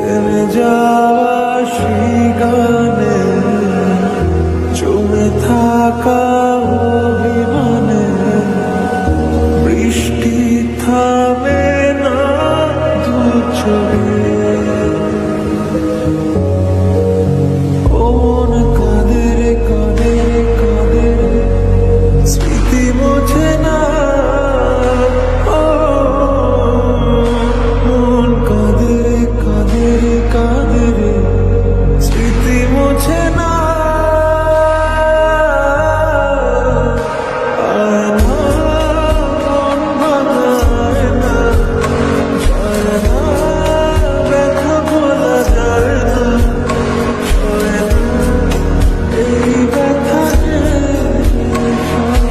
থেমে যাওয়া সেই গানে জমে থাকা অভিমানে বৃষ্টি থামে না দু চোখে। ও মন কাঁদে রে কাঁদে রে কাঁদে রে, স্মৃতি মোছে না। ও মন কাঁদে রে কাঁদে রে কাঁদে রে, স্মৃতি মোছে না। আয় না মন ভাঙায় না, যায় না ব্যথা বলা যায় না, সয় না এই ব্যথা যে সয়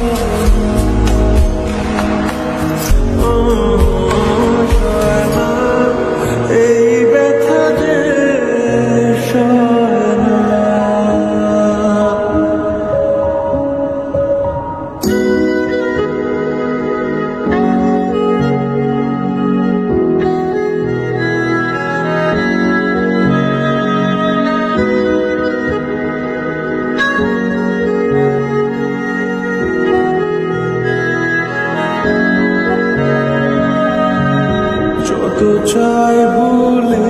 না, এই ব্যথা যে সয় না। যত চাই ভুলে